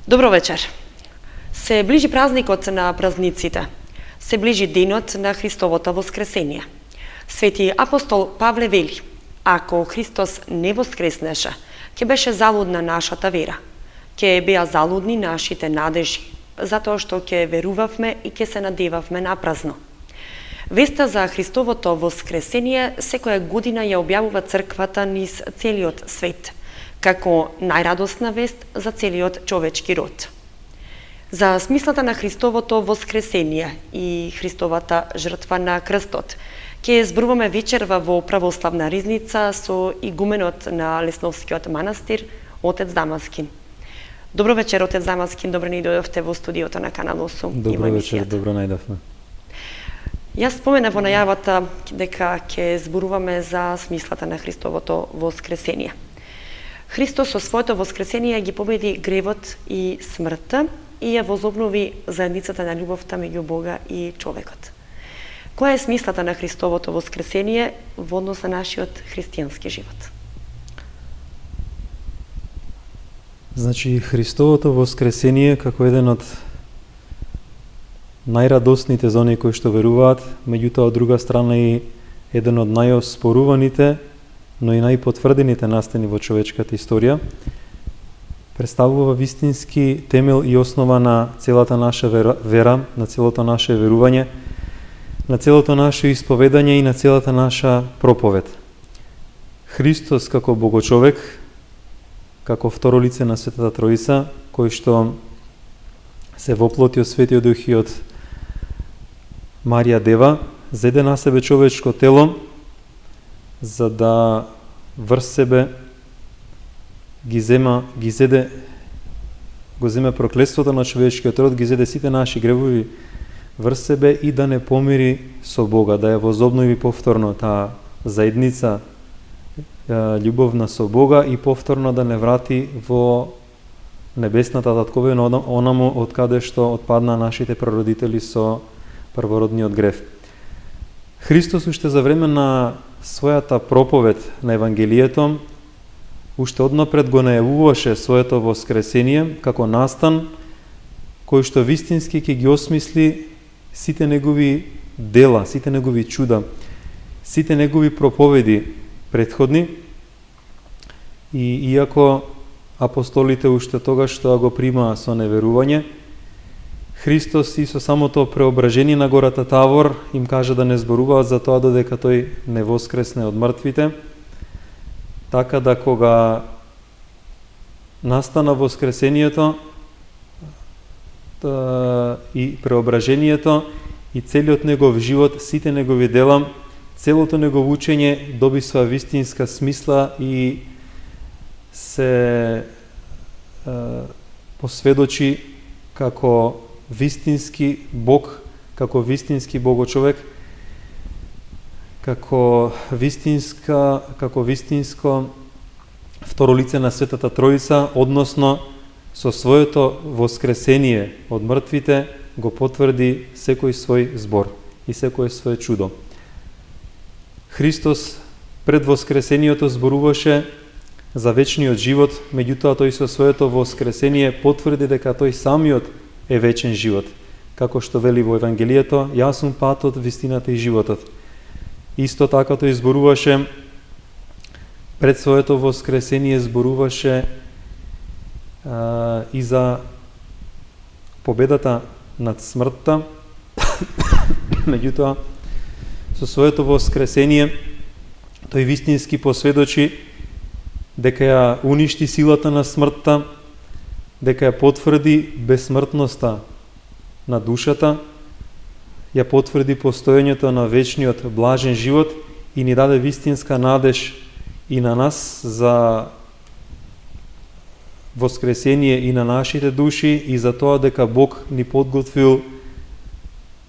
Добро вечер. Се ближи празникот на празниците. Се ближи денот на Христовото воскресение. Свети апостол Павле вели: ако Христос не воскреснеше, ќе беше залудна нашата вера. Ќе беа залудни нашите надежи, затоа што ќе верувавме и ќе се надевавме напразно. Веста за Христовото воскресение секоја година ја објавува црквата низ целиот свет, како најрадосна вест за целиот човечки род. За смислата на Христовото воскресение и Христовата жртва на крстот ќе зборуваме вечерва во православна ризница со игуменот на Лесновскиот манастир, отец Дамаскин. Добро вечер, отец Дамаскин, добро ни дојдовте во студиото на Канал 8. Добро вечер, добро најдовме. Јас споменав во најавата дека ќе зборуваме за смислата на Христовото воскресение. Христос со своето воскресение ги победи гревот и смртта и ја возобнови заедницата на љубовта меѓу Бога и човекот. Која е смислата на Христовото воскресение во однос на нашиот христијански живот? Значи, Христовото воскресение како еден од најрадосните за оние кои што веруваат, меѓутоа од друга страна и еден од најоспоруваните, но и најпотврдените настани во човечката историја, представува вистински темел и основа на целата наша вера, на целото наше верување, на целото наше исповедање и на целата наша проповед. Христос како Богочовек, како второ лице на Светата Троица, кој што се воплоти од Светиот Дух и од Марија Дева, зеде на себе човечко тело, за да врз себе го земе проклетството на човечкиот род, ги зеде сите наши гревови врз себе и да не помири со Бога, да ја возобнови повторно таа заедница љубовна со Бога и повторно да не врати во небесната татковина онаму од каде што отпадна нашите прародители со првородниот грев. Христос уште за време на својата проповед на Евангелието уште однапред го најавуваше своето воскресение како настан кој што вистински ќе ги осмисли сите негови дела, сите негови чуда, сите негови проповеди претходни. И иако апостолите уште тогаш што го примаа со неверување, Христос и со самото преображение на гората Тавор им кажа да не зборуваат за тоа додека тој не воскресне од мртвите, така да кога настана воскресението и преображението и целиот негов живот, сите негови дела, целото негово учење доби своја вистинска смисла и се посведочи како вистински Бог, како вистински Богочовек, како вистинско второ лице на Светата Троица, односно со своето воскресение од мртвите го потврди секој свој збор и секој свој чудо. Христос пред воскресението зборуваше за вечниот живот, меѓутоа тој со своето воскресение потврди дека тој самиот е вечен живот. Како што вели во Евангелието, јас сум патот, вистината и животот. Исто така тој зборуваше пред своето воскресение, зборуваше и за победата над смртта. Меѓутоа, со своето воскресение, тој вистински посведочи дека ја уништи силата на смртта, дека ја потврди безсмртноста на душата, ја потврди постоењето на вечниот блажен живот и ни даде вистинска надеж и на нас за воскресение и на нашите души и за тоа дека Бог ни подготвил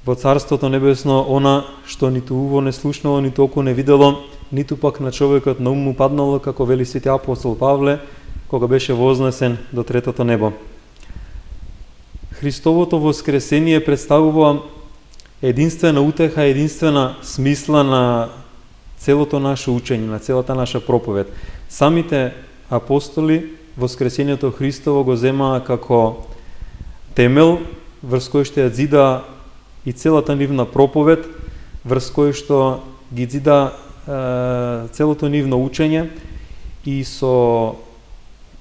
во Царството Небесно она што ниту уво не слушнало, ниту око не видело, ниту пак на човекот на ум му паднало, како вели свети апостол Павле, кога беше вознесен до третото небо. Христовото воскресение представува единствена утеха, единствена смисла на целото наше учење, на целата наша проповед. Самите апостоли воскресението Христово го земаа како темел врз кој што ја зида и целата нивна проповед, врз кој што ги зида целото нивно учење и со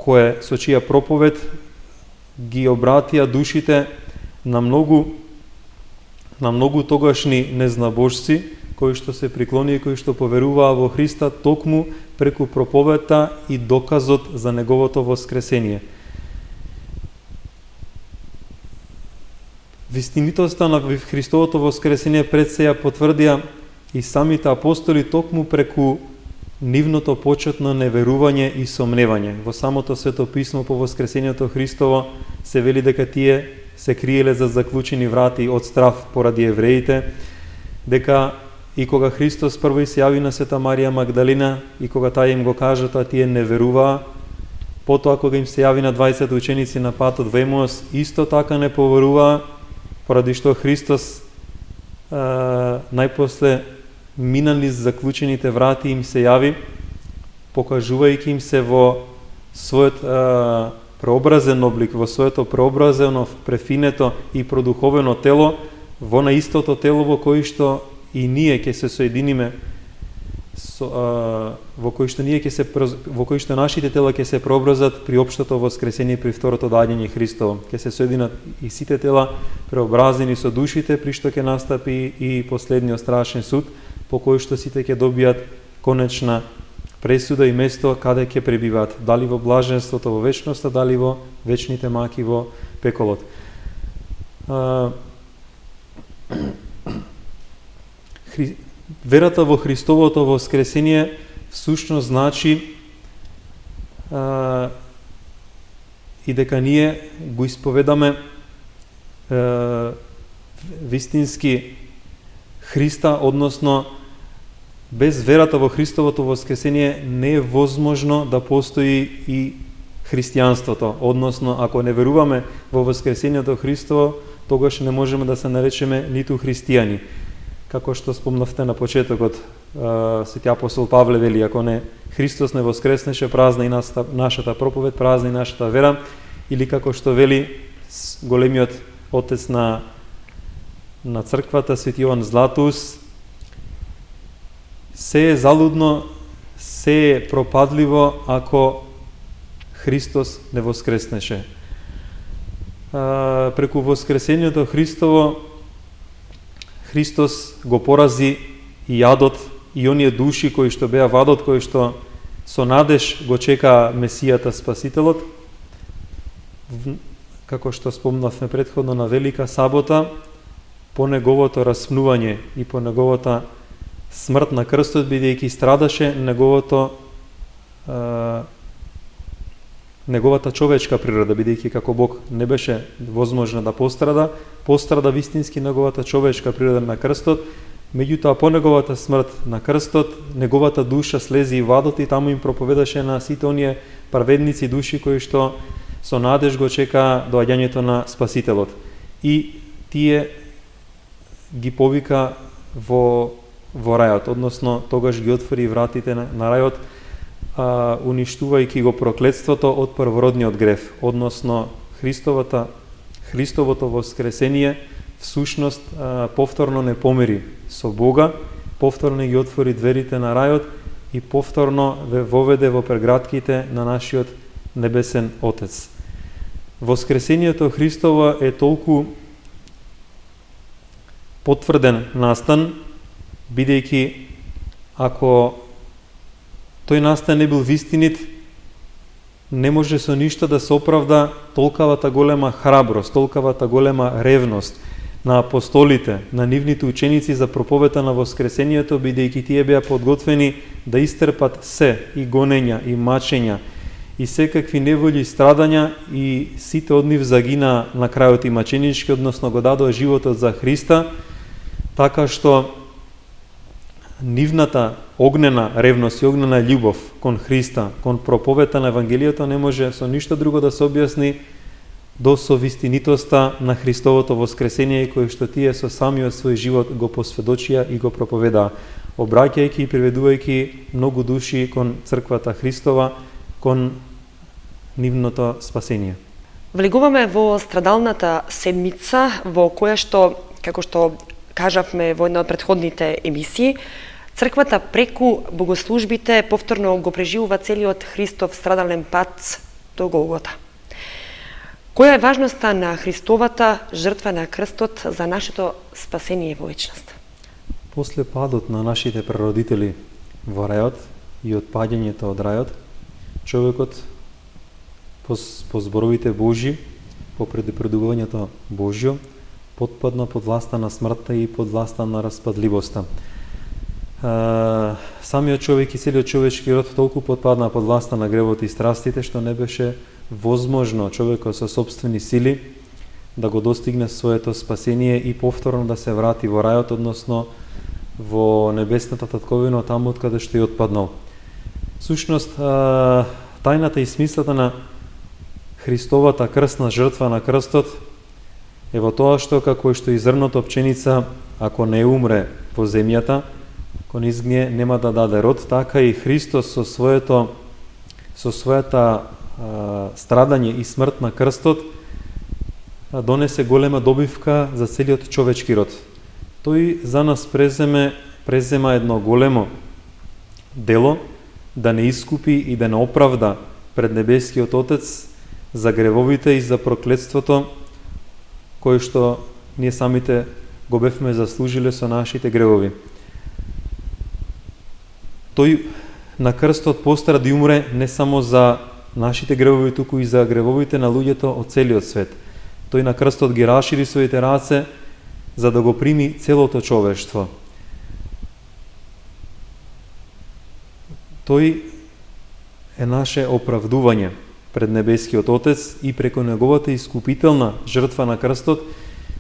чија проповед ги обратија душите на многу тогашни незнабожци кои што се приклонија, кои што поверуваа во Христа токму преку проповедта и доказот за неговото воскресение. Вистинитоста на Христовото воскресение пред се ја потврдија и самите апостоли токму преку нивното почетно неверување и сомневање. Во самото Свето писмо по воскресението Христово се вели дека тие се криеле за заклучени врати од страв поради евреите, дека и кога Христос прво се јави на Света Марија Магдалина и кога таа им го кажа тоа, тие не веруваа. Потоа кога им се јави на 20 ученици на патот во Емаус, исто така не поверуваа, поради што Христос најпосле мина низ заклучените врати им се јави, покажувајќи им се во својот преобразен облик, во своето преобразено, префинето и продуховено тело, во на истото тело во кој што и ние ќе се соединиме, во кој што нашите тела ќе се преобразат при општото воскресение, при второто доаѓање Христово. Ќе се соединат и сите тела преобразени со душите, при што ќе настапи и последниот страшен суд, по кој што сите ќе добијат конечна пресуда и место каде ќе пребиваат, дали во блаженството во вечноста, дали во вечните маки во пеколот. Верата во Христовото воскресение всушност значи и дека ние го исповедаме вистински Христа, односно без верата во Христовото воскресение не е возможно да постои и христијанството. Односно, ако не веруваме во воскресението Христово, тогаш не можеме да се наречеме ниту христијани. Како што спомнавте на почетокот, свети апостол Павле вели, ако не Христос не воскреснеше, празна и нашата проповед, празна и нашата вера, или како што вели големиот отец на црквата, свети Јован Златус, се е залудно, се е пропадливо ако Христос не воскреснеше. Преку воскресението Христово, Христос го порази и јадот и оние души кои што беа во адот, кои што со надеж го чека Месијата Спасителот. Како што спомнавме претходно на Велика Сабота, по неговото распнување и по неговата смрт на крстот, бидејќи страдаше неговата човечка природа, бидејќи како Бог не беше возможно да пострада вистински неговата човечка природа на крстот, меѓутоа по неговата смрт на крстот, неговата душа слези во адот и таму им проповедаше на сите оние праведници души кои што со надеж го чека доаѓањето на Спасителот. И тие ги повика во рајот, односно тогаш ги отвори вратите на рајот, уништувајќи го проклетството од првородниот грев, односно Христовото воскресение всушност повторно не помири со Бога, повторно ги отвори дверите на рајот и повторно ве воведе во прегратките на нашиот небесен Отец. Воскресението Христово е толку потврден настан, бидејќи ако тој настан не бил вистинит, не може со ништо да се оправда толкавата голема храброст, толкавата голема ревност на апостолите, на нивните ученици за проповета на воскресението, бидејќи тие беа подготвени да истрпат се, и гонења, и мачења, и секакви неволји и страдања, и сите од нив загина на крајот и маченички, односно го дадоа животот за Христа, така што нивната огнена ревност и огнена љубов кон Христа, кон проповета на Евангелието не може со ништо друго да се објасни до со вистинитоста на Христовото воскресение, кој што тие со самиот свој живот го посведочија и го проповедаа, обраќајќи и приведувајќи многу души кон црквата Христова, кон нивното спасение. Влегуваме во страдалната седмица, во која што, како што кажавме во една од претходните емисии, црквата преку богослужбите повторно го преживува целиот Христов страдален пат до Голгота. Која е важноста на Христовата жртва на крстот за нашето спасение во вечност? После падот на нашите прародители во рајот и отпаѓањето од рајот, човекот по зборовите Божи, по предупредувањето Божјо, потпадна под власта на смртта и под власта на распадливоста. Самиот човек и целиот човечки род толку потпадна под власта на гревот и страстите, што не беше возможно човекот со собствени сили да го достигне своето спасение и повторно да се врати во рајот, односно во небесната татковина, таму од каде што е отпаднал. Сушност, тајната и смислата на Христовата крстна жртва на крстот е во тоа што како што и зрното пченица, ако не умре во земјата, ако не изгние, нема да даде род, така и Христос со својата страдање и смрт на крстот донесе голема добивка за целиот човечки род. Тој за нас презема едно големо дело да не искупи и да не оправда пред небескиот Отец за гревовите и за проклетството кој што ние самите го бевме заслужиле со нашите гревови. Тој на крстот постради и умре не само за нашите гревови, туку и за гревовите на луѓето од целиот свет. Тој на крстот ги расшири своите раце за да го прими целото човештво. Тој е наше оправдување пред небескиот Отец и преку неговата искупителна жртва на крстот,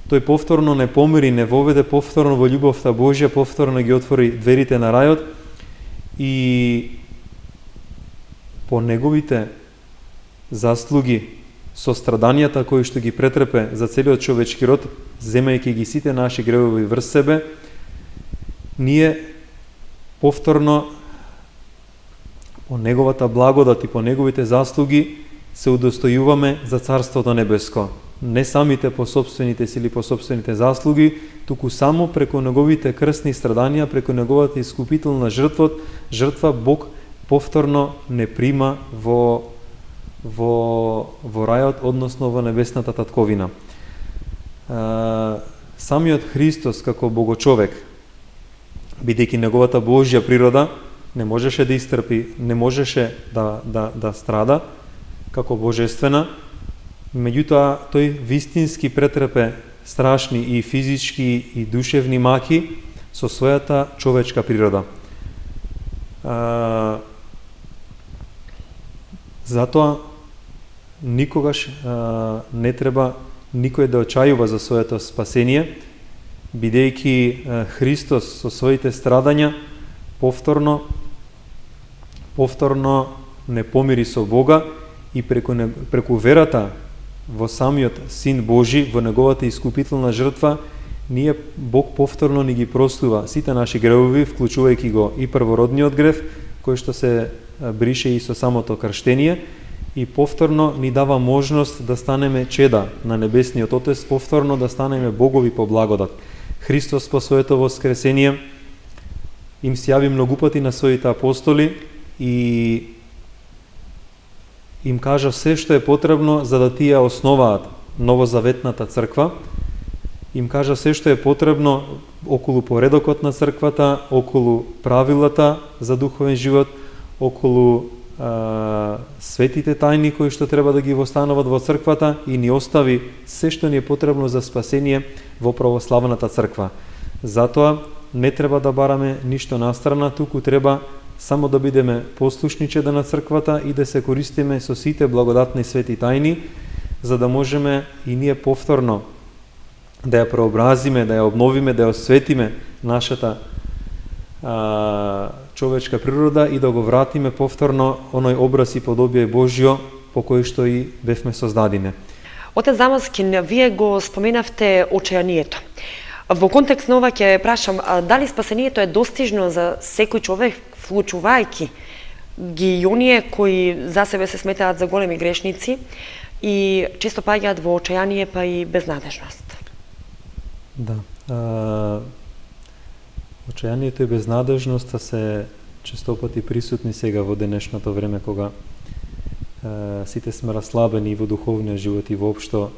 тој повторно не помири, не воведе повторно во љубовта Божја, повторно ги отвори дверите на рајот и по неговите заслуги, со страданијата кои што ги претрпе за целиот човечки род, земајќи ги сите наши гревови врз себе, ние повторно по неговата благодат и по неговите заслуги се удостојуваме за Царството Небеско. Не самите по собствените сили, по собствените заслуги, туку само преку неговите крстни страданија, преку неговата искупителна жртва Бог повторно не прима во рајот, односно во небесната татковина. Самиот Христос како богочовек, бидејќи неговата Божја природа не можеше да истрпи, не можеше да страда како божествена, меѓутоа тој вистински претрпе страшни и физички и душевни маки со својата човечка природа. Затоа никогаш не треба никој да очајува за своето спасение, бидејќи Христос со своите страдања повторно не помири со Бога и преку верата во самиот Син Божи, во неговата искупителна жртва, ние Бог повторно ни ги простува сите наши гревови, вклучувајќи го и првородниот грев, кој што се брише и со самото крштение, и повторно ни дава можност да станеме чеда на небесниот Отец, повторно да станеме богови по благодат. Христос по своето воскресение им се јави многу пати на своите апостоли и им кажа се што е потребно за да тие основаат новозаветната црква. Им кажа се што е потребно околу поредокот на црквата, околу правилата за духовен живот, околу светите тајни кои што треба да ги востануват во црквата и ни остави се што ни е потребно за спасение во православната црква. Затоа не треба да бараме ништо настрана, туку треба само да бидеме послушни чеда на црквата и да се користиме со сите благодатни свети тајни, за да можеме и ние повторно да ја преобразиме, да ја обновиме, да ја осветиме нашата човечка природа и да го вратиме повторно оној образ и подобие Божјо по кој што и бевме создадине. Отец Замаскин, вие го споменавте очајанието. Во контекст на ова ќе прашам, дали спасението е достижно за секој човек, вклучувајќи ги оние кои за себе се сметаат за големи грешници, и често паѓаат во очајание па и безнадежност. Да. Очајанието и безнадежноста се често пати присутни сега во денешното време, кога сите сме раслабени и во духовниот живот и воопшто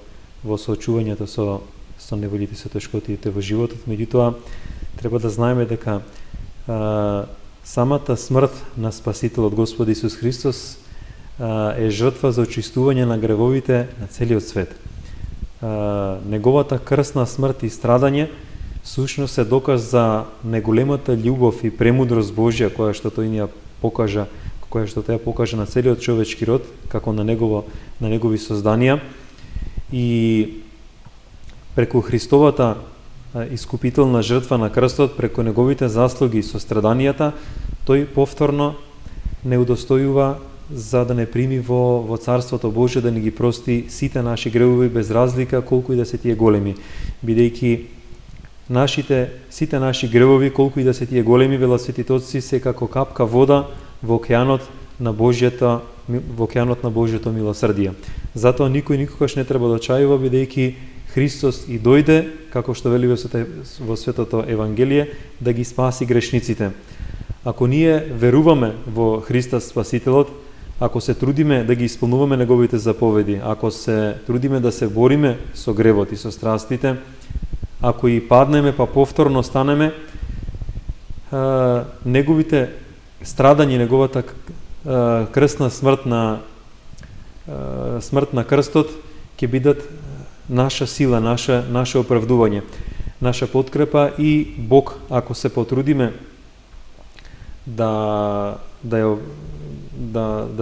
во соочувањето со неволите, со тешкотиите во животот. Меѓутоа, треба да знаеме дека самата смрт на Спасителот Господ Исус Христос е жртва за очистување на гревовите на целиот свет. Неговата крсна смрт и страдање всушност се доказ за неголемата љубов и премудрост Божја која што тој ни ја покажа, која што тој ја покажа на целиот човечки род како на негови созданија, и преку Христовата искупителна жртва на крстот, преку неговите заслуги со страданијата, тој повторно не удостојува за да не прими во Царството Божие, да ни ги прости сите наши гревови без разлика колку и да се тие големи, бидејќи сите наши гревови, колку и да се тие големи, велат светите отци, се како капка вода во океанот на Божјото милосрдие. Затоа никој никогаш не треба да очајува, бидејќи Христос и дојде, како што вели во Светото Евангелие, да ги спаси грешниците. Ако ние веруваме во Христа Спасителот, ако се трудиме да ги исполнуваме неговите заповеди, ако се трудиме да се бориме со гревот и со страстите, ако и паднеме па повторно станеме, неговите страдања, неговата крсна смрт на крстот ќе бидат наша сила, наше оправдување, наша подкрепа, и Бог, ако се потрудиме да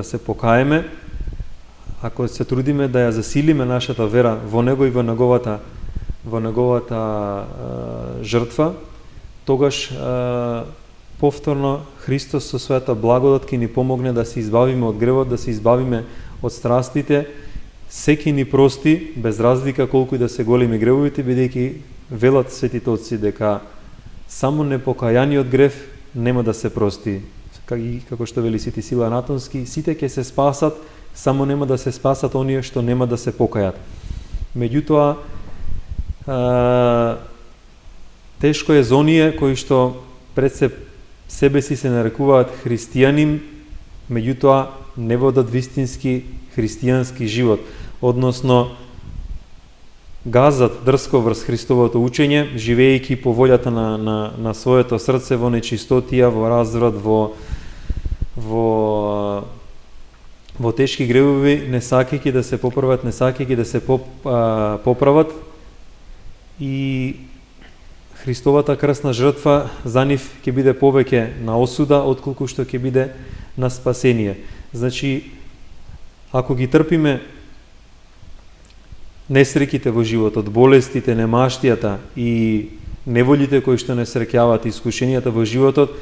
се покаеме, ако се трудиме да ја засилиме нашата вера во Него и во неговата жртва, тогаш повторно Христос со својата благодат ќе ни помогне да се избавиме од гревот, да се избавиме од страстите, секи ни прости без разлика колку и да се големи гревовите, бидејќи велат светите отци дека само непокајаниот грев нема да се прости. Како што вели Свети Силан Атонски, сите ќе се спасат, само нема да се спасат оние што нема да се покајат. Меѓутоа, тешко е за оние кои што пред себе си се нарекуваат христијани, меѓутоа не водат вистински христијански живот, односно газат дрско врз Христовото учење, живеејќи по волјата на своето срце во нечистотија, во разврат, во тешки гревови, не сакајќи да се поправат, не сакајќи да се поправат, и Христовата крсна жртва за нив ќе биде повеќе на осуда отколку што ќе биде на спасение. Значи, ако ги трпиме несреќите во животот, болестите, немаштијата и неволите кои што не среќаваат, искушенијата во животот,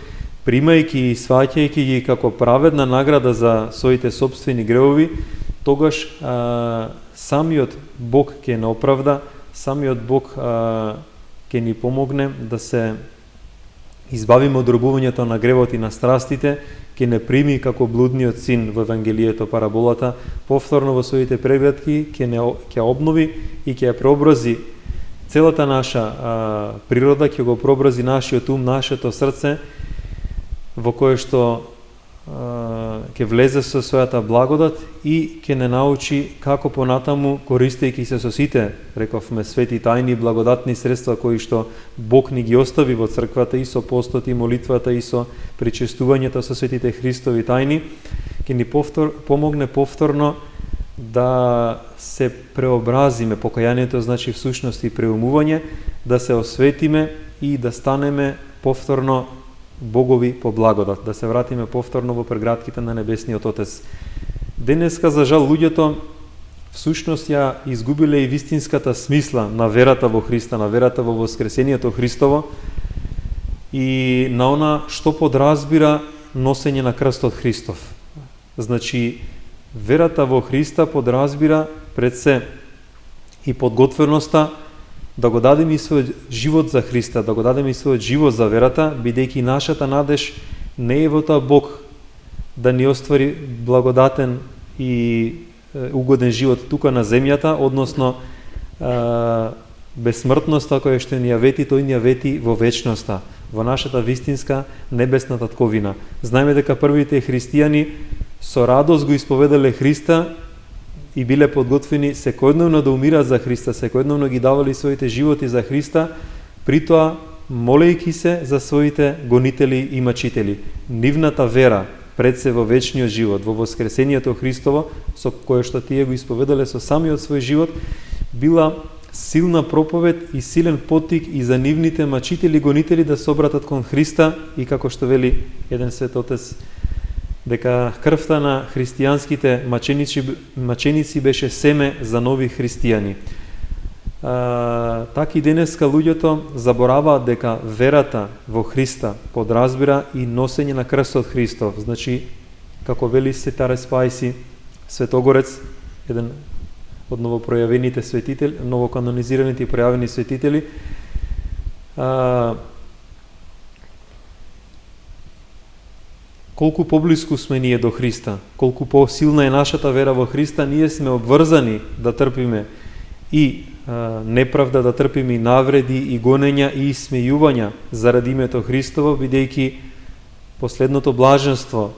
примајќи и сваќајќи ги како праведна награда за своите собствени гревови, тогаш самиот Бог ќе не оправда, самиот Бог ќе ни помогне да се избавиме од робувањето на гревот и на страстите, ќе не прими како блудниот син во Евангелието параболата, повторно во своите преградки ќе обнови и ќе ја преобрази целата наша природа, ќе го преобрази нашиот ум, нашето срце, во кое што ќе влезе со својата благодат и ќе не научи како понатаму, користејќи се со сите, рековме, свети тајни благодатни средства кои што Бог ни ги остави во црквата, и со постот и молитвата, и со причестувањето со светите Христови тајни, ќе ни помогне повторно да се преобразиме. Покајанието значи всушност и преумување, да се осветиме и да станеме повторно богови по благодат, да се вратиме повторно во прегратките на Небесниот Отец. Денеска, за жал, луѓето всушност ја изгубиле и вистинската смисла на верата во Христа, на верата во воскресението Христово и на она што подразбира носење на крстот Христов. Значи, верата во Христа подразбира пред се и подготвеноста да го дадеме и својот живот за Христа, да го дадеме и својот живот за верата, бидејќи нашата надеж не е во тоа Бог да ни оствари благодатен и угоден живот тука на земјата, односно бесмртноста која што ни ја вети, тој ни ја вети во вечноста, во нашата вистинска небесна татковина. Знаеме дека првите христијани со радост го исповедале Христа и биле подготвени секојдневно да умираат за Христа, секојдневно ги давали своите животи за Христа, притоа молејќи се за своите гонители и мачители. Нивната вера пред се во вечниот живот, во воскресението Христово, со кое што тие го исповедале со самиот свој живот, била силна проповед и силен поттик и за нивните мачители и гонители да се обратат кон Христа, и како што вели еден свет отец, дека крвта на христијанските маченици беше семе за нови христијани. Така и денеска луѓето забораваат дека верата во Христа подразбира и носење на крстот Христов. Значи, како вели Сетар Спајси, Светогорец, еден од новопројавените светители, новоканонизираните и пројавени светители, колку поблиску сме ние до Христа, колку посилна е нашата вера во Христа, ние сме обврзани да трпиме и неправда, да трпиме и навреди, и гонења, и смејувања заради името Христово, бидејќи последното блаженство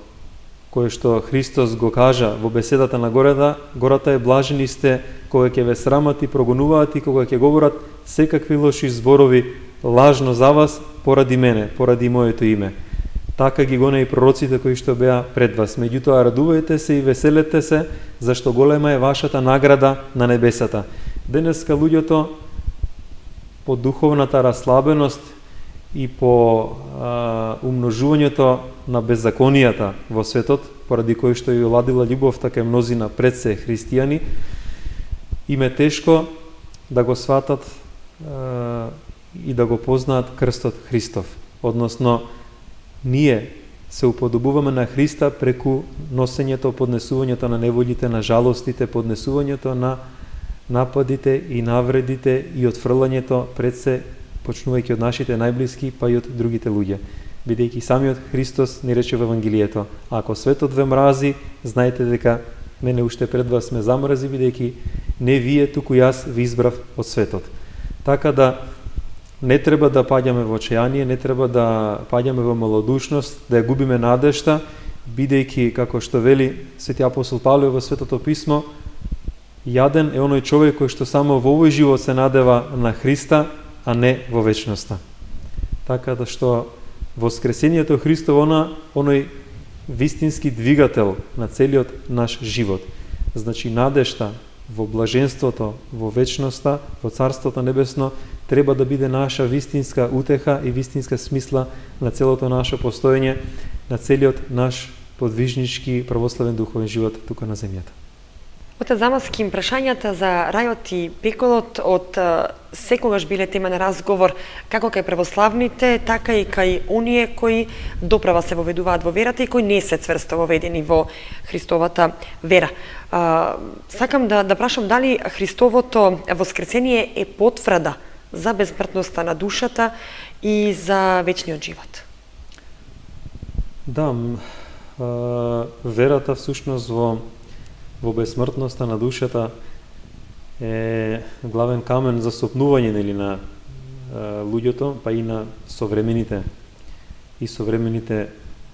кое што Христос го кажа во беседата на гората е: блажени сте кога ќе ве срамат и прогонуваат и кога ќе говорат секакви лоши зборови лажно за вас поради мене, поради моето име. Така ги гонеа и пророците кои што беа пред вас. Меѓутоа радувајте се и веселете се, зашто голема е вашата награда на небесата. Денеска луѓето по духовната расслабеност и по умножувањето на беззаконијата во светот, поради кој што ја ладила љубовта кај мнозина пред се христијани, им е тешко да го сватат и да го познаат крстот Христов. Односно, ние се уподобуваме на Христа преку носењето, поднесувањето на неволите, на жалостите, поднесувањето на нападите и навредите и отфрлањето пред се, почнувајќи од нашите најблиски, па и од другите луѓе. Бидејќи самиот Христос ни рече во Евангелието: ако светот ве мрази, знаете дека мене уште пред вас ме замрази, бидејќи не вие, туку јас ви избрав од светот. Така да не треба да паѓаме во чејание, не треба да паѓаме во малодушност, да ја губиме надежта, бидејќи, како што вели свети апостол Павле во Светото писмо, јаден е оној човек кој што само во овој живот се надева на Христа, а не во вечноста. Така да што воскресението Христово оној вистински двигател на целиот наш живот. Значи надежта во блаженството, во вечноста, во Царството Небесно, треба да биде наша вистинска утеха и вистинска смисла на целото наше постоење, на целиот наш подвижнички православен духовен живот тука на земјата. Отец Замаски, прашањата за рајот и пеколот од секогаш биле тема на разговор како кај православните, така и кај оние кои доправа се воведуваат во верата и кои не се цврсто воведени во Христовата вера. Сакам да прашам дали Христовото воскресение е потврда за безсмртноста на душата и за вечниот живот. Да, верата всушност во безсмртноста на душата е главен камен за сопнување на луѓето, па и на современите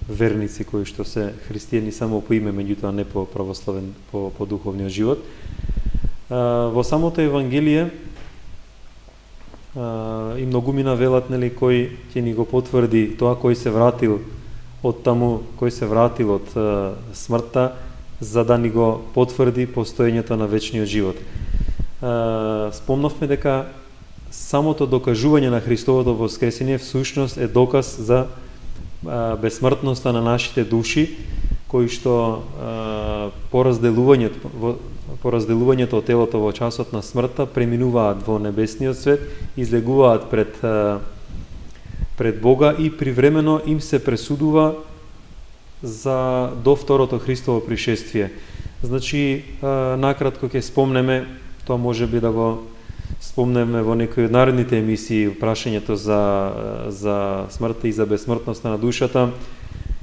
верници кои што се христијани само по име, меѓутоа не по православен, по духовниот живот. Во самото Евангелие и многумина велат кој ќе ни го потврди тоа, кој се вратил од таму, кој се вратил од смртта, за да ни го потврди постоењето на вечниот живот. Спомнавме дека самото докажување на Христовото воскресение всушност е доказ за безсмртноста на нашите души, кои што по разделувањето од телото во часот на смртта преминуваат во небесниот свет, излегуваат пред Бога и привремено им се пресудува за до второто Христово пришествие. Значи, накратко ќе спомнеме, тоа може би да го спомнеме во некои од наредните емисии, прашањето за смртта и за безсмртноста на душата,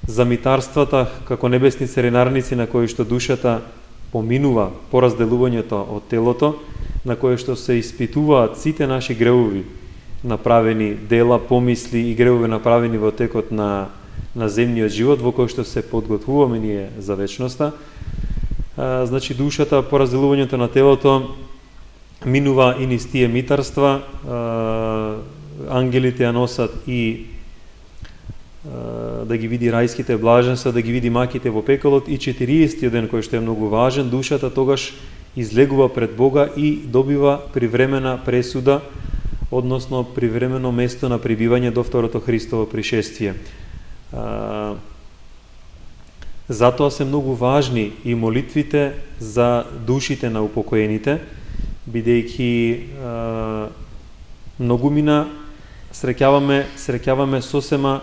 за митарствата како небесни царинарници на кои што душата поминува поразделувањето од телото, на кое што се испитуваат сите наши гревови, направени дела, помисли и гревови направени во текот на земниот живот, во кој што се подготвуваме ние за вечноста. Значи душата, поразделувањето на телото, минува и низ тие митарства, ангелите ја носат и да ги види рајските блаженства, да ги види маките во пеколот, и 40-тиот ден, кој што е многу важен, душата тогаш излегува пред Бога и добива привремена пресуда, односно привремено место на прибивање до второто Христово пришествие. Затоа се многу важни и молитвите за душите на упокоените, бидејќи многумина среќаваме сосема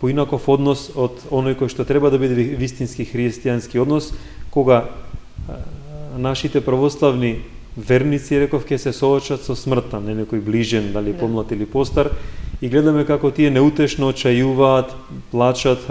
поинаков однос од оној кој што треба да биде вистински христијански однос, кога нашите православни верници, реков, ќе се соочат со смртта, не некој ближен, дали помлад или постар, и гледаме како тие неутешно очајуваат, плачат,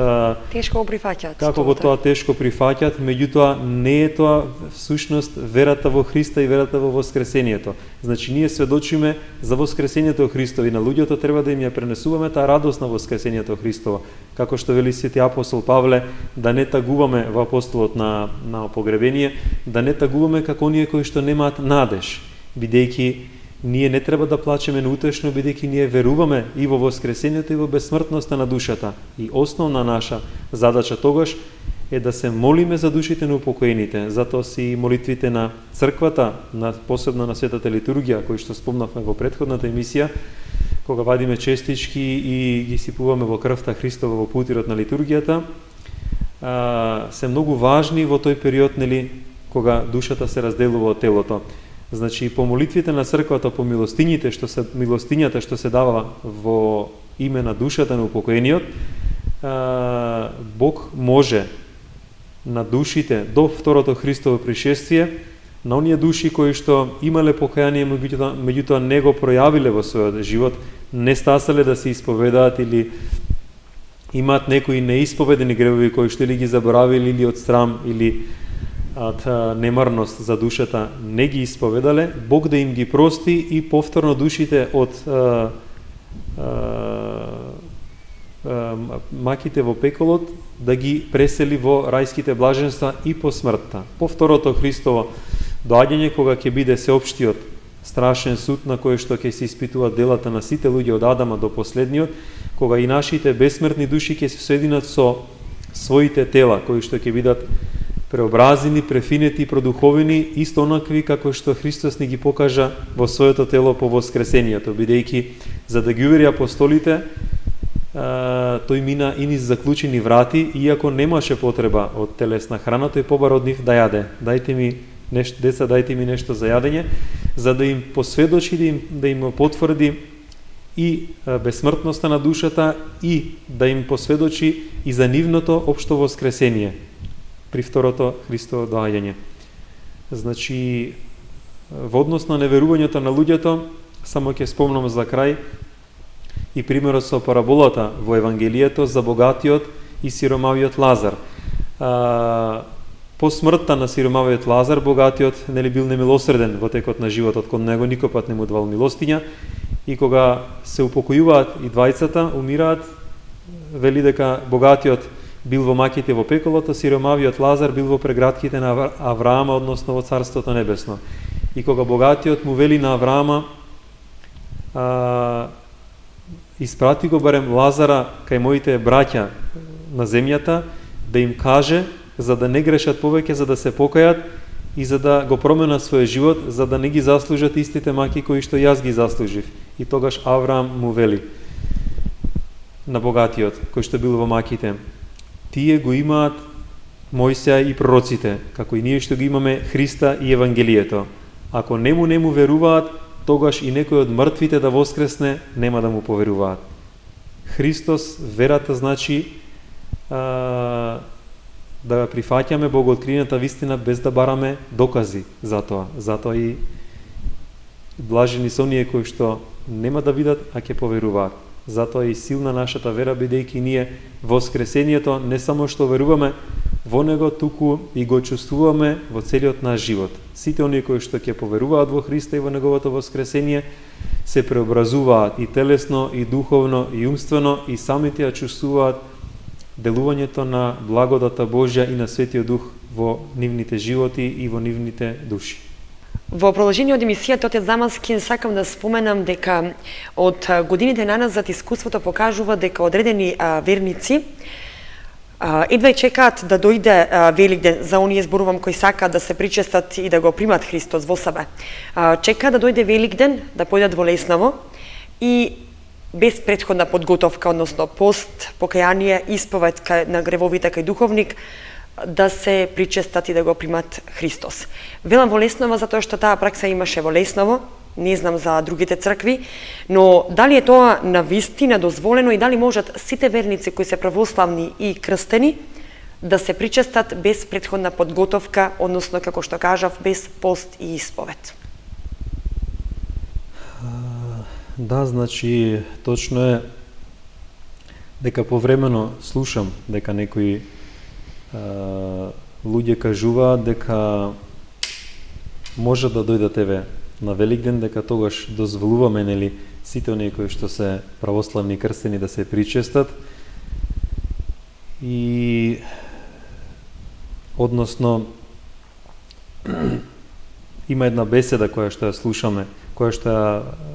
тешко го прифаќаат. Како го тоа тешко прифаќаат, меѓутоа не е тоа всушност верата во Христа и верата во воскресението. Значи ние сведочиме за воскресението Христово и на луѓето треба да им ја пренесуваме таа радост на воскресението Христово. Како што вели свети апостол Павле, да не тагуваме во апостолот на погребение, да не тагуваме како оние кои што немаат надеж, бидејќи ние не треба да плачеме неутешно, бидејќи ние веруваме и во воскресението и во бесмртноста на душата. И основна наша задача тогаш е да се молиме за душите на упокоените. Затоа си молитвите на црквата, посебно на светата литургија, кои што спомнавме во претходната емисија, кога вадиме честички и ги сипуваме во крвта Христова во путирот на литургијата, се многу важни во тој период, нели, кога душата се разделува од телото. Значи, по молитвите на црквата, по милостињата што се дава во име на душата на упокоениот, Бог може на душите до второто Христово пришествие, на оние души кои што имале покаяние, меѓутоа не го пројавиле во својот живот, не стасале да се исповедаат или имаат некои неисповедени гревови кои што или ги заборавиле или од срам или од немарност за душата не ги исповедале, Бог да им ги прости и повторно душите од маките во пеколот да ги пресели во рајските блаженства и по смртта. По второто Христово доаѓање, кога ќе биде сеопштиот страшен суд на кој што ќе се испитуваат делата на сите луѓе од Адама до последниот, кога и нашите бесмртни души ќе се соединат со своите тела, кои што ќе бидат преобразени, префинети и продуховени, исто онакви како што Христос ни ги покажа во своето тело по воскресението, бидејќи за да ги увери апостолите, тој мина и низ заклучени врати, иако немаше потреба од телесна храна, тој побара од нив да јаде. Дајте ми нешто, деца, дајте ми нешто за јадење, за да им посведочи, да им потврди и бесмртноста на душата и да им посведочи и за нивното општо воскресение при второто Христово доаѓање. Значи, во однос на неверувањето на луѓето, само ќе спомнам за крај и примерот со параболата во Евангелието за богатиот и сиромавиот Лазар. По смртта на сиромавиот Лазар, богатиот нели бил немилосреден во текот на животот, кон него никој пат не му давал милостиња, и кога се упокојуваат и двајцата, умираат, вели дека богатиот бил во маките во пеколото, сиромавиот Лазар бил во прегратките на Авраама, односно во Царството Небесно. И кога богатиот му вели на Авраама, испрати го барем Лазара кај моите браќа на земјата, да им каже, за да не грешат повеќе, за да се покајат и за да го променат својот живот, за да не ги заслужат истите маки кои што јас ги заслужив. И тогаш Авраам му вели на богатиот, кој што бил во маките: тие го имаат Мојсија и пророците, како и ние што ги имаме Христа и Евангелието. Ако не му веруваат, тогаш и некој од мртвите да воскресне, нема да му поверуваат. Христос, верата значи да прифаќаме богооткриената вистина без да бараме докази за тоа. Затоа и блажени се оние кои што нема да видат, а ќе поверуваат. Затоа и силна нашата вера, бидејќи ние воскресението не само што веруваме, во него, туку и го чувствуваме во целиот наш живот. Сите оние кои што ќе поверуваат во Христа и во неговото воскресение се преобразуваат и телесно, и духовно, и умствено, и самите ја чувствуваат делувањето на благодата Божја и на Светиот Дух во нивните животи и во нивните души. Во продолжение од емисијата Отец Дамаскин сакам да споменам дека од годините наназад искуството покажува дека одредени верници едва чекаат да дојде Великден, за оние зборувам кои сакаат да се причестат и да го примат Христос во себе. Чекаат да дојде Великден, да појдат во Лесново и без претходна подготовка, односно пост, покаяние, исповед на гревовите кај духовник, да се причестат и да го примат Христос. Велам во Лесново затоа што таа пракса имаше во Лесново, не знам за другите цркви, но дали е тоа навистина дозволено и дали можат сите верници кои се православни и крстени да се причестат без претходна подготовка, односно како што кажав, без пост и исповед. Да, значи точно е дека повремено слушам дека некои луѓе кажуваат дека може да дојдат еве на Великден, дека тогаш дозволуваме нели сите оние кои што се православни крстени да се причестат и односно има една беседа која што ја слушаме, која што ја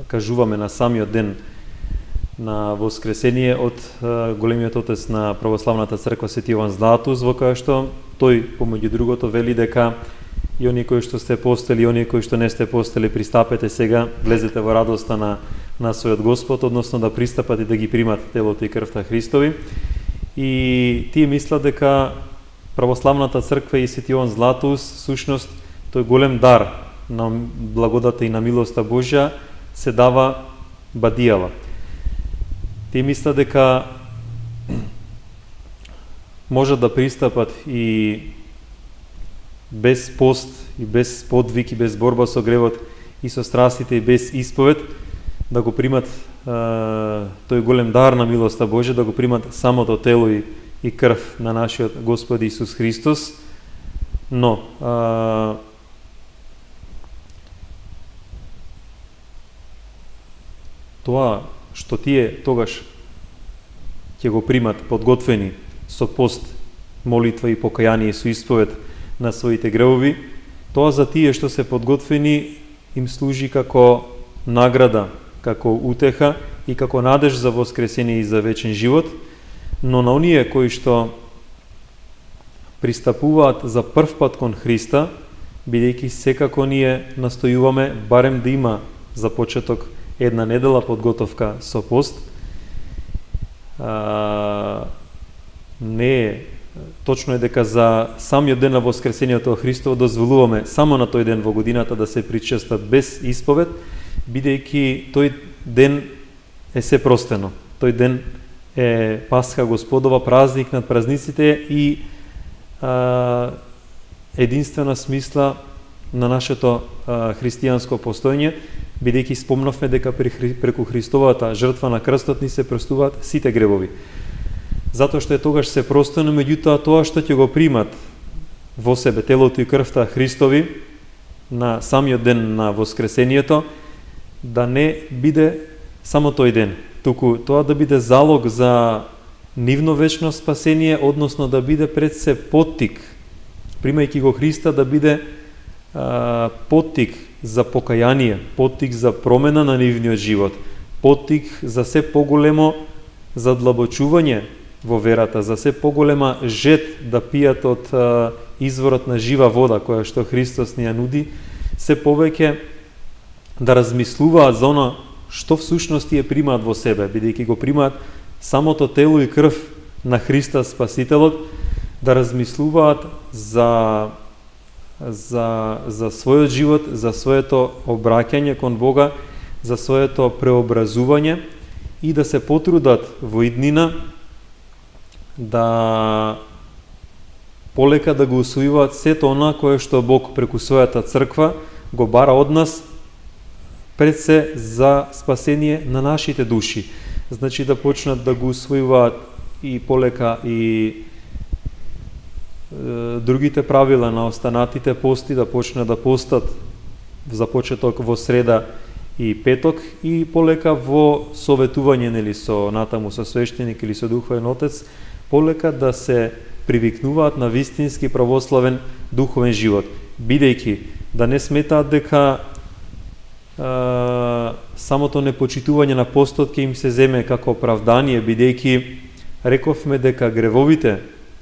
кажуваме на самиот ден на Воскресение од големиот отец на православната црква Свети Јован Златус, во која што тој помеѓу другото вели дека и оние кои што сте постели, и оние кои што не сте постели, пристапете сега, влезете во радоста на својот Господ, односно да пристапат и да ги примат телото и крвта Христови. И тие мислат дека православната црква и Свети Јован Златус, сушност, тој голем дар на благодата и на милоста Божја се дава бадијава. Тие мислат дека можат да пристапат и без пост, и без подвиг, и без борба со гревот, и со страстите, и без исповед, да го примат тој голем дар на милоста Божја, да го примат самото тело и крв на нашиот Господ Исус Христос. Но тоа што тие тогаш ќе го примат подготвени со пост, молитва и покаяние со исповед на своите гревови, тоа за тие што се подготвени им служи како награда, како утеха и како надеж за воскресение и за вечен живот, но на оние кои што пристапуваат за прв пат кон Христа, бидејќи секако ние настојуваме барем да има за почеток една недела подготовка со пост, не е точно е дека за самиот ден на Воскресението Христово дозволуваме само на тој ден во годината да се причестат без исповед, бидејќи тој ден е се простено. Тој ден е Пасха Господова, празник над празниците и единствена смисла на нашето христијанско постоење, бидејќи спомнавме дека преку Христовата жртва на крстот ни се простуваат сите гревови. Затоа што е тогаш се простено, меѓутоа тоа што ќе го примат во себе телото и крвта Христови на самиот ден на Воскресението, да не биде само тој ден, туку тоа да биде залог за нивно вечно спасение, односно да биде пред се поттик, примајќи го Христа, да биде поттик за покаяние, поттик за промена на нивниот живот, поттик за се поголемо задлабочување во верата, за се поголема жет да пијат од изворот на жива вода која што Христос ни ја нуди, се повеќе да размислуваат за она што всушност тие примаат во себе, бидејќи го примаат самото тело и крв на Христа Спасителот, да размислуваат за својот живот, за своето обраќање кон Бога, за своето преобразување и да се потрудат во иднина да полека да го усвојуваат сето она кое што Бог преку својата црква го бара од нас, пред се за спасение на нашите души. Значи да почнат да го усвојуваат и полека и другите правила на останатите пости да почне да постат за почеток во среда и петок и полека во советување нели со натаму со свештеник или со духовен отец, полека да се привикнуваат на вистински православен духовен живот, бидејќи да не сметаат дека самото непочитување на постот ќе им се земе како оправдание, бидејќи рековме дека гревовите,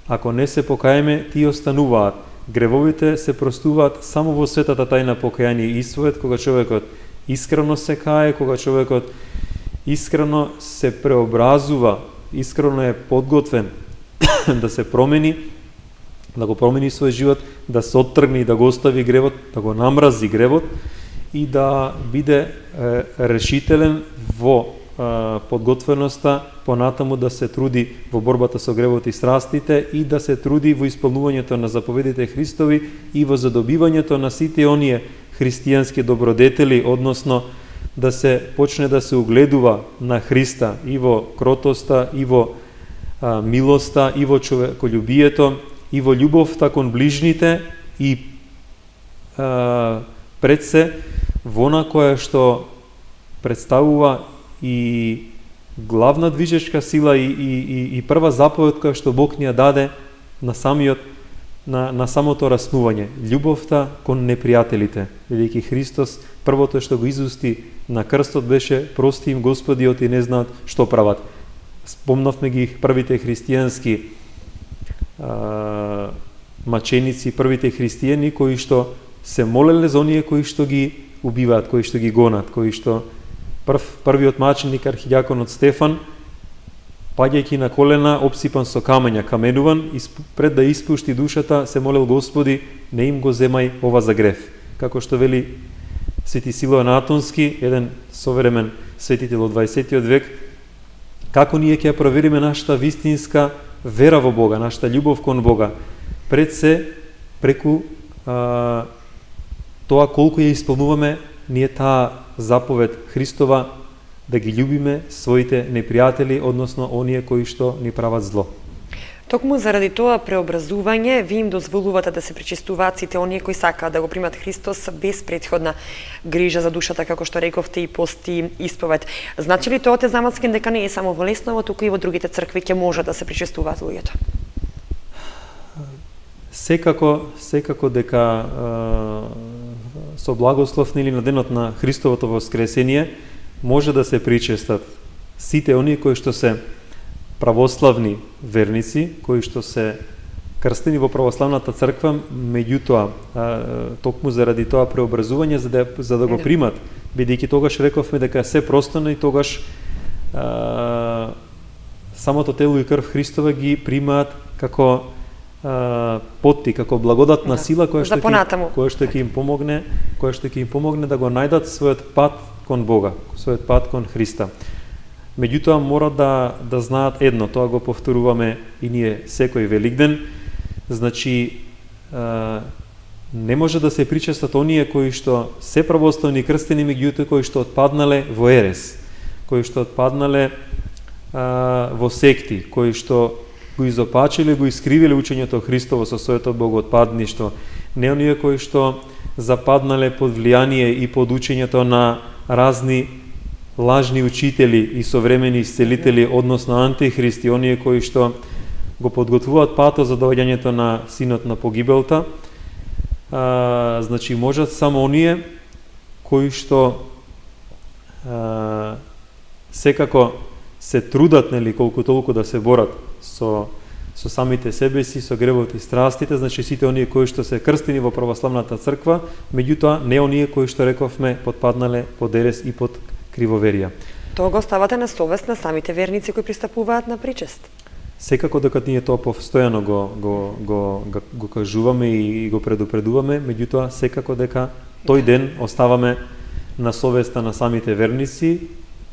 ако не се покаеме, тие остануваат. Гревовите се простуваат само во светата тајна покаяние и исповед, кога човекот искрено се кае, кога човекот искрено се преобразува, искрено е подготвен да се промени, да го промени свој живот, да се оттргне и да го остави гревот, да го намрази гревот и да биде решителен во подготвеноста понатаму да се труди во борбата со гревот и страстите и да се труди во исполнувањето на заповедите Христови и во задобивањето на сите оние христијански добродетели, односно да се почне да се угледува на Христа и во кротоста, и во милоста, и во човеколюбието, и во љубовта кон ближните и пред се во она која што представува и главна движечка сила и прва заповед која што Бог ни ја даде на самото раснување, љубовта кон непријателите, бидејќи Христос првото што го изусти на крстот беше прости им Господи, оти не знаат што прават. Спомнавме ги првите христијански маченици, првите христијани кои што се молеле за оние кои што ги убиваат, кои што ги гонат, кои што првиот маченик архидијаконот Стефан, паѓајќи на колена, обсипан со камења, каменуван, пред да испушти душата, се молел Господи, не им го земај ова за грев. Како што вели Свети Силојан Атонски, еден современ светител од 20 век, како ние ќе провериме нашата вистинска вера во Бога, нашата љубов кон Бога, пред се преку тоа колку ја исполнуваме ние таа заповед Христова да ги љубиме своите непријатели, односно оние кои што ни прават зло. Токму заради тоа преобразување, ви им дозволувате да се пречистуваат сите оние кои сакаат да го примат Христос без претходна грижа за душата, како што рековте, и пост и исповед. Значи ли тоа, оте Замацкин, дека не е само во Лесново, туку и во другите цркви ќе може да се пречистуваат луѓето? Секако дека со благослов нели на денот на Христовото воскресение може да се причестат сите оние кои што се православни верници, кои што се крстени во православната црква, меѓутоа токму заради тоа преобразување за да го примат, бидејќи тогаш рековме дека се простано и тогаш самото тело и крв Христова ги примаат како потти, како благодатна сила која што ќе им помогне да го најдат својот пат кон Бога, својот пат кон Христа. Меѓутоа мора да знаат едно, тоа го повторуваме и ние секој Великден, значи не може да се причестат оние кои што се православни крстени, меѓутоа кои што отпаднале во ерес, кои што отпаднале во секти, кои што го изопачиле, го искривиле учењето Христово со своето богоотпадништво, не оние кои што западнале под влијание и под учењето на разни лажни учители и современи исцелители, односно антихристи, оние кои што го подготвуваат патот за доаѓањето на синот на погибелта. Значи можат само оние кои што секако се трудат, нели, колку толку да се борат со самите себе си, со гревот и страстите, значи сите оние кои што се крстени во православната црква, меѓутоа не оние кои што рековме подпаднале под ерес и под кривоверија. Тоа го оставате на совест на самите верници кои пристапуваат на причест. Секако дека ние тоа постојано го кажуваме и го предупредуваме, меѓутоа секако дека тој ден оставаме на совеста на самите верници.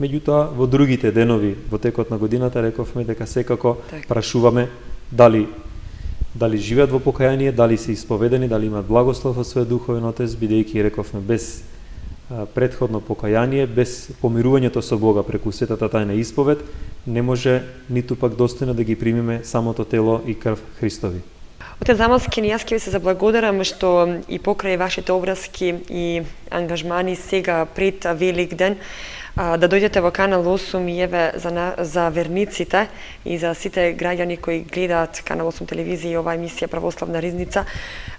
Меѓутоа во другите денови во текот на годината рековме дека секако прашуваме дали живеат во покаяние, дали се исповедени, дали имаат благослов од својот духовен отец, бидејќи рековме без претходно покаяние, без помирувањето со Бога преку светата тајна исповед, не може ниту пак достојно да ги примиме самото тело и крв Христови. Отец Дамаскин, јас ќе ви се заблагодарам што и покрај вашите обврски и ангажмани сега пред Велик ден да дојдете во Канал 8 и еве за верниците и за сите граѓани кои гледаат Канал 8 телевизија и оваа емисија Православна ризница,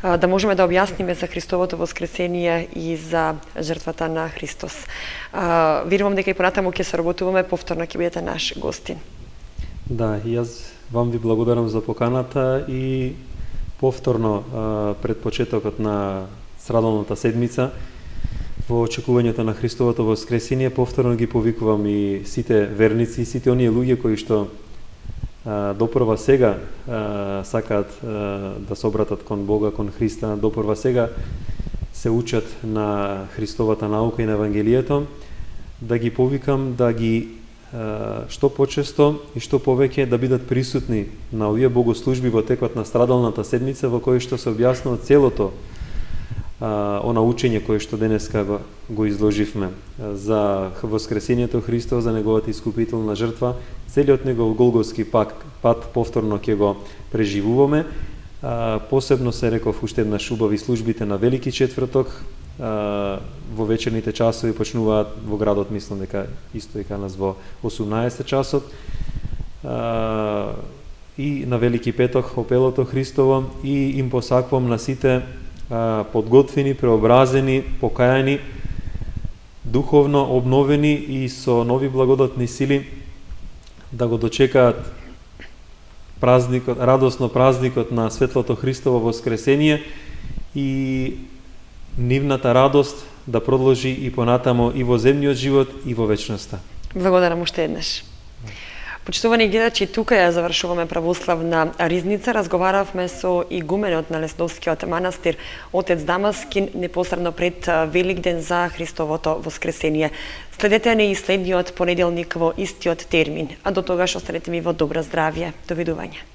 да можеме да објасниме за Христовото воскресение и за жртвата на Христос. Верувам дека и понатаму ќе соработуваме, повторно ќе бидете наш гостин. Да, јас вам ви благодарам за поканата и повторно пред почетокот на страдалната седмица во очекувањето на Христовото воскресение повторно ги повикувам и сите верници, сите оние луѓе кои што допрва сега сакаат да се обратат кон Бога, кон Христа, допрва сега се учат на Христовата наука и на Евангелието, да ги повикам да ги што почесто и што повеќе да бидат присутни на овие богослужби во текот на страдалната седмица, во кој што се објаснува целото она учење кое што денеска го изложивме за воскресението Христос, за неговата искупителна жртва, целиот негов голготски пат повторно ќе го преживуваме. Посебно се реков уште еднаш убави службите на Велики четврток, во вечерните часови почнуваат во градот, мислам дека исто и кај нас во 18 часот. И на Велики петок опелото Христово, и им посакувам на сите подготвени, преобразени, покајани, духовно обновени и со нови благодатни сили да го дочекаат празникот, радосно празникот на светлото Христово воскресение и нивната радост да продолжи и понатамо и во земниот живот и во вечноста. Благодарам уште еднаш. Почитувани гледачи, тука ја завршуваме Православна ризница. Разговаравме со игуменот на Лесновскиот манастир, отец Дамаскин, непосредно пред Великден за Христовото воскресение. Следете не и следниот понеделник во истиот термин, а до тогаш останете ми во добро здравје. Довидување.